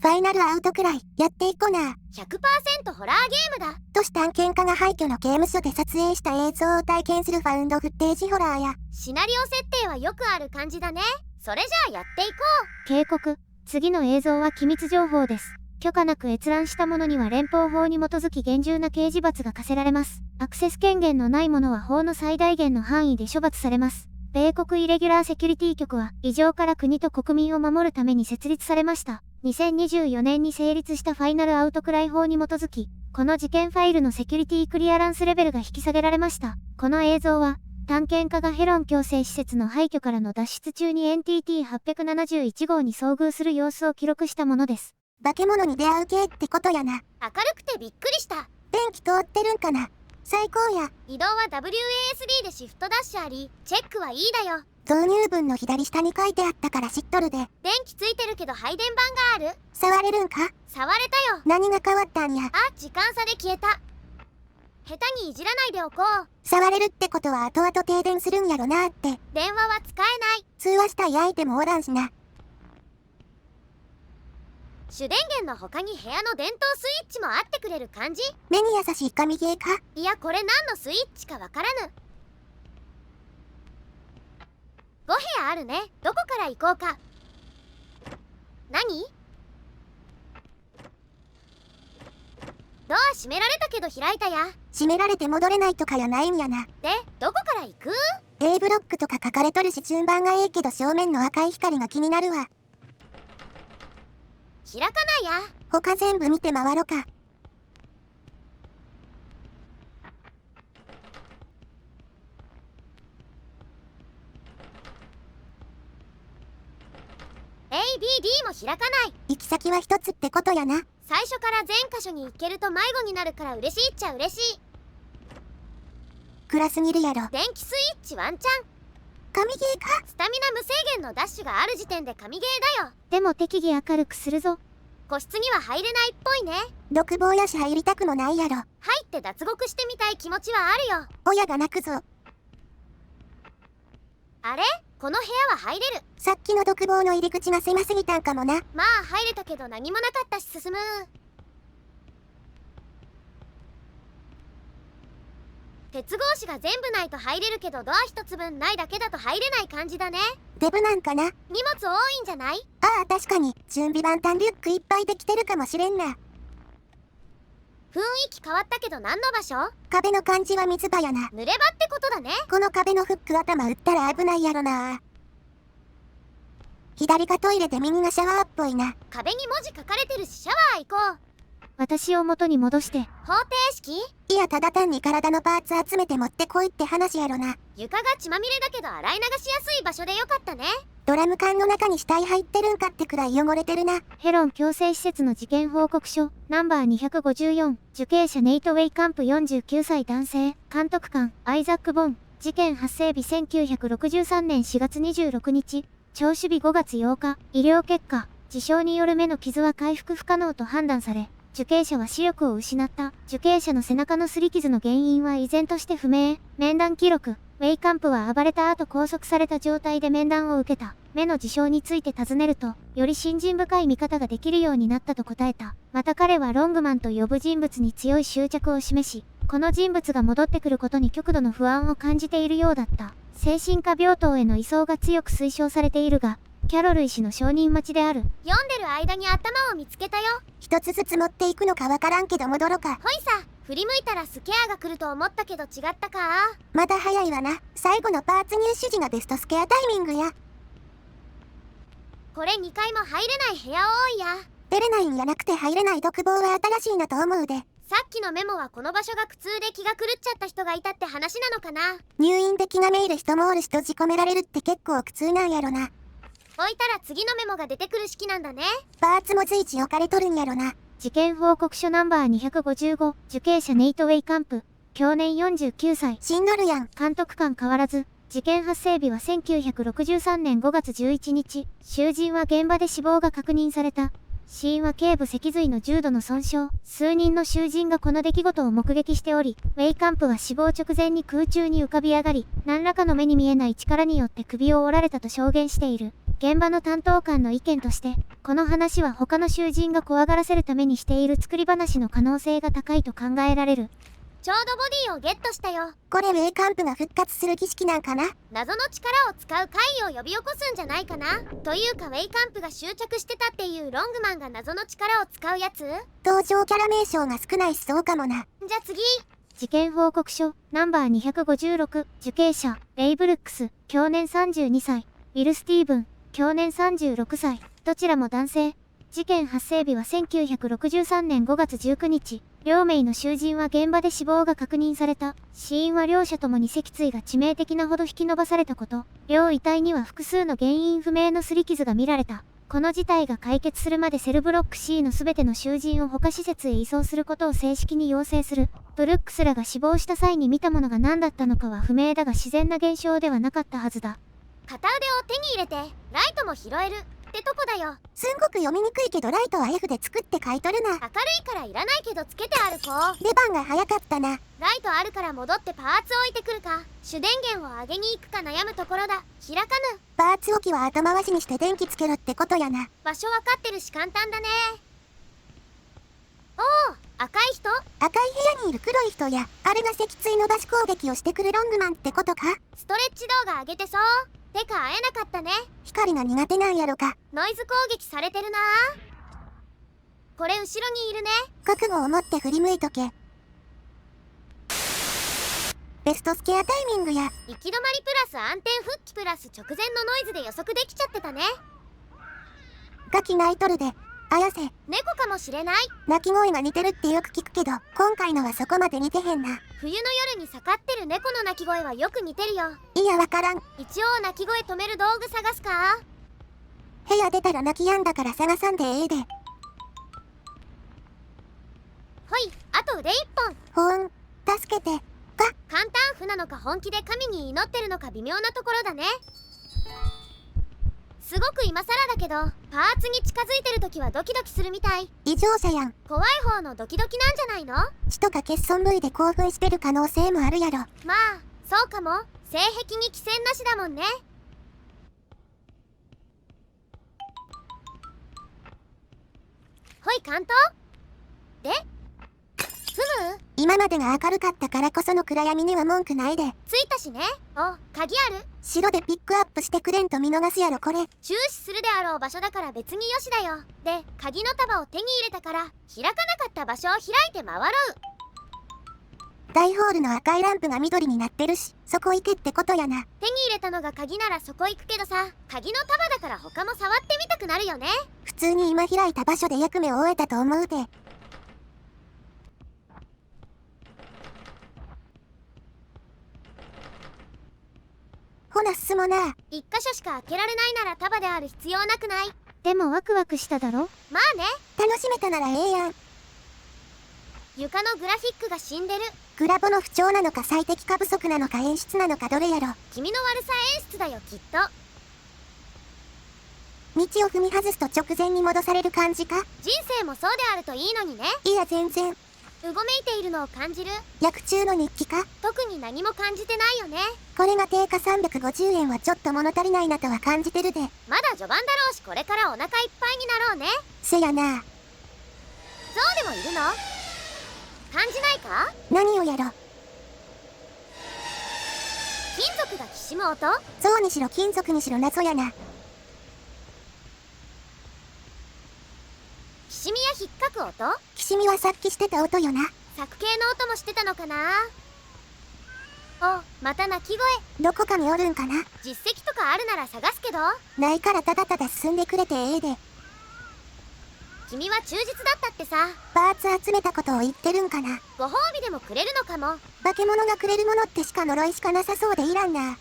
ファイナルアウトくらいやっていこな。100% ホラーゲームだ。都市探検家が廃墟の刑務所で撮影した映像を体験するファウンドフッテージホラーや。シナリオ設定はよくある感じだね。それじゃあやっていこう。警告。次の映像は機密情報です。許可なく閲覧した者には連邦法に基づき厳重な刑事罰が課せられます。アクセス権限のない者は法の最大限の範囲で処罰されます。米国イレギュラーセキュリティ局は異常から国と国民を守るために設立されました。2024年に成立したファイナルアウトクライ法に基づき、この事件ファイルのセキュリティクリアランスレベルが引き下げられました。この映像は、探検家がヘロン矯正施設の廃墟からの脱出中に NTT871 号に遭遇する様子を記録したものです。化け物に出会う系ってことやな。明るくてびっくりした。電気通ってるんかな。最高や。移動は WASD でシフトダッシュあり、チェックはいいだよ。導入文の左下に書いてあったから知っとるで。電気ついてるけど配電盤がある。触れるんか。触れたよ。何が変わったんや。時間差で消えた。下手にいじらないでおこう。触れるってことは後々停電するんやろなって。電話は使えない。通話したい相手もおらんしな。主電源の他に部屋の電灯スイッチもあってくれる感じ。目に優しい神ゲーか。いや、これ何のスイッチかわからぬ。5部屋あるね。どこから行こうか。何？ドア閉められたけど開いたや。閉められて戻れないとかやないんやな。で、どこから行く？ A ブロックとか書かれとるし順番がええけど正面の赤い光が気になるわ。開かないや。他全部見て回ろか。ABD も開かない。行き先は一つってことやな。最初から全箇所に行けると迷子になるから嬉しいっちゃ嬉しい。暗すぎるやろ。電気スイッチワンチャン。神ゲーか。スタミナ無制限のダッシュがある時点で神ゲーだよ。でも適宜明るくするぞ。個室には入れないっぽいね。独房やし入りたくもないやろ。入って脱獄してみたい気持ちはあるよ。親が泣くぞ。あれ？この部屋は入れる。さっきの独房の入り口が狭すぎたんかもな。まあ入れたけど何もなかったし進む。鉄格子が全部ないと入れるけどドア一つ分ないだけだと入れない感じだね。デブなんかな。荷物多いんじゃない？ああ確かに準備万端リュックいっぱいできてるかもしれんな。雰囲気変わったけど何の場所？壁の感じは水場やな。濡れ場ってことだね。この壁のフック頭打ったら危ないやろな。左がトイレで右がシャワーっぽいな。壁に文字書かれてるしシャワー行こう。私を元に戻して。方程式？いやただ単に体のパーツ集めて持ってこいって話やろな。床が血まみれだけど洗い流しやすい場所でよかったね。ドラム缶の中に死体入ってるんかってくらい汚れてるな。ヘロン矯正施設の事件報告書ナンバー254。受刑者ネイト・ウェイカンプ49歳男性。監督官アイザック・ボン。事件発生日1963年4月26日。聴取日5月8日。医療結果自傷による目の傷は回復不可能と判断され、受刑者は視力を失った。受刑者の背中の擦り傷の原因は依然として不明。面談記録。ウェイカンプは暴れた後拘束された状態で面談を受けた。目の事象について尋ねると、より信心深い見方ができるようになったと答えた。また彼はロングマンと呼ぶ人物に強い執着を示し、この人物が戻ってくることに極度の不安を感じているようだった。精神科病棟への移送が強く推奨されているが、キャロル医師の承認待ちである。読んでる間に頭を見つけたよ。一つずつ持っていくのかわからんけど戻ろか。ほいさ、振り向いたらスケアが来ると思ったけど違ったか。まだ早いわな。最後のパーツ入手時がベストスケアタイミングや。これ2階も入れない部屋多いや。出れないんやなくて入れない独房は新しいなと思うで。さっきのメモはこの場所が苦痛で気が狂っちゃった人がいたって話なのかな。入院で気がめいる人もおるし閉じ込められるって結構苦痛なんやろな。置いたら次のメモが出てくる式なんだね。パーツも随時置かれとるんやろな。事件報告書ナンバー255。受刑者ネイト・ウェイカンプ。享年49歳。死んどるやん。監督官変わらず。事件発生日は1963年5月11日。囚人は現場で死亡が確認された。死因は頸部脊髄の重度の損傷。数人の囚人がこの出来事を目撃しており、ウェイカンプは死亡直前に空中に浮かび上がり、何らかの目に見えない力によって首を折られたと証言している。現場の担当官の意見として、この話は他の囚人が怖がらせるためにしている作り話の可能性が高いと考えられる。ちょうどボディをゲットしたよ。これウェイカンプが復活する儀式なんかな。謎の力を使う怪異を呼び起こすんじゃないかな。というかウェイカンプが執着してたっていうロングマンが謎の力を使うやつ。登場キャラ名称が少ないしそうかもな。じゃあ次。事件報告書ナンバー256受刑者レイ・ブルックス享年32歳ウィル・スティーブン享年36歳どちらも男性。事件発生日は1963年5月19日。両名の囚人は現場で死亡が確認された。死因は両者ともに脊椎が致命的なほど引き伸ばされたこと。両遺体には複数の原因不明の擦り傷が見られた。この事態が解決するまでセルブロック C のすべての囚人を他施設へ移送することを正式に要請する。ブルックスらが死亡した際に見たものが何だったのかは不明だが自然な現象ではなかったはずだ。片腕を手に入れてライトも拾えるってとこだよ。すんごく読みにくいけどライトは F で作って書いとるな。明るいからいらないけどつけてある子。出番が早かったな。ライトあるから戻ってパーツ置いてくるか主電源を上げに行くか悩むところだ。開かぬ。パーツ置きは後回しにして電気つけろってことやな。場所わかってるし簡単だね。おお、赤い人。赤い部屋にいる黒い人や、あれが脊椎伸ばし攻撃をしてくるロングマンってことか。ストレッチ動画上げてそう。てか会えなかったね。光が苦手なんやろか。ノイズ攻撃されてるな。これ後ろにいるね。覚悟を持って振り向いとけ。ベストスケアタイミングや。行き止まりプラス暗転復帰プラス直前のノイズで予測できちゃってたね。ガキ泣いとるで。綾瀬。猫かもしれない。鳴き声が似てるってよく聞くけど、今回のはそこまで似てへんな。冬の夜に盛ってる猫の鳴き声はよく似てるよ。いやわからん。一応鳴き声止める道具探すか。部屋出たら泣きやんだから探さんでええで。ほい、あと腕一本。ほん、助けて。簡単譜なのか本気で神に祈ってるのか微妙なところだね。すごく今更だけどパーツに近づいてる時はドキドキするみたい。異常者やん。怖い方のドキドキなんじゃないの。血とか欠損部位で興奮してる可能性もあるやろ。まあそうかも。性癖に寄せなしだもんね。ほい関東でふむ。今までが明るかったからこその暗闇には文句ないで。着いたしね。お、鍵ある。白でピックアップしてくれんと見逃すやろこれ。注視するであろう場所だから別によしだよ。で、鍵の束を手に入れたから開かなかった場所を開いて回ろう。大ホールの赤いランプが緑になってるし、そこ行けってことやな。手に入れたのが鍵ならそこ行くけどさ、鍵の束だから他も触ってみたくなるよね。普通に今開いた場所で役目を終えたと思うで。ほな進もな。一箇所しか開けられないなら束である必要なくない？でもワクワクしただろ。まあね。楽しめたならええやん。床のグラフィックが死んでる。グラボの不調なのか最適化不足なのか演出なのかどれやろ。君の悪さ演出だよきっと。道を踏み外すと直前に戻される感じか。人生もそうであるといいのにね。いや全然。うごめいているのを感じる。役中の日記か。特に何も感じてないよね。これが定価350円はちょっと物足りないなとは感じてるで。まだ序盤だろうしこれからお腹いっぱいになろうね。せやな。ゾウでもいるの？感じないか？何をやろ。金属がきしむ音？象にしろ金属にしろ謎やな。きしみや引っかく音？きしみはさっきしてた音よな。作系の音もしてたのかな。お、また鳴き声。どこかにおるんかな。実績とかあるなら探すけど。ないからただただ進んでくれてええで。君は忠実だったってさ。パーツ集めたことを言ってるんかな。ご褒美でもくれるのかも。化け物がくれるものってしか呪いしかなさそうでいらんな。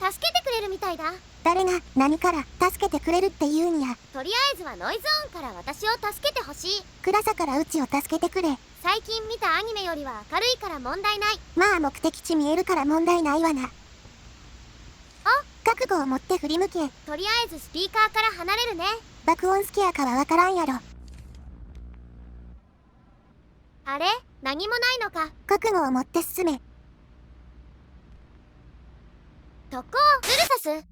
助けてくれるみたいだ。誰が何から助けてくれるって言うんや。とりあえずはノイズ音から私を助けてほしい。暗さからうちを助けてくれ。最近見たアニメよりは明るいから問題ない。まあ目的地見えるから問題ないわな。あ、覚悟を持って振り向け。とりあえずスピーカーから離れるね。爆音スケアかはわからんやろ。あれ？何もないのか。覚悟を持って進め。特攻ルルサス。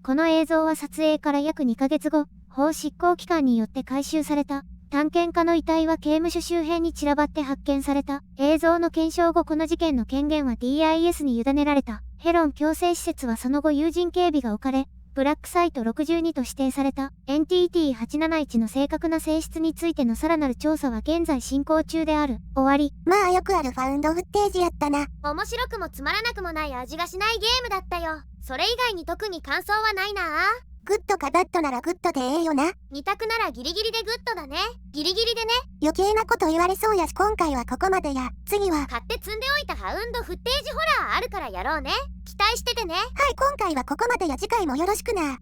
この映像は撮影から約2ヶ月後、法執行機関によって回収された。探検家の遺体は刑務所周辺に散らばって発見された。映像の検証後この事件の権限は DIS に委ねられた。ヘロン強制施設はその後有人警備が置かれ、ブラックサイト62と指定された。NTT871 の正確な性質についてのさらなる調査は現在進行中である。終わり。まあよくあるファウンドフッテージやったな。面白くもつまらなくもない味がしないゲームだったよ。それ以外に特に感想はないなあ。グッドかバッドならグッドでええよな。2択ならギリギリでグッドだね。ギリギリでね。余計なこと言われそうやし今回はここまでや。次は。買って積んでおいたハウンドフッテージホラーあるからやろうね。期待しててね。はい今回はここまでや。次回もよろしくな。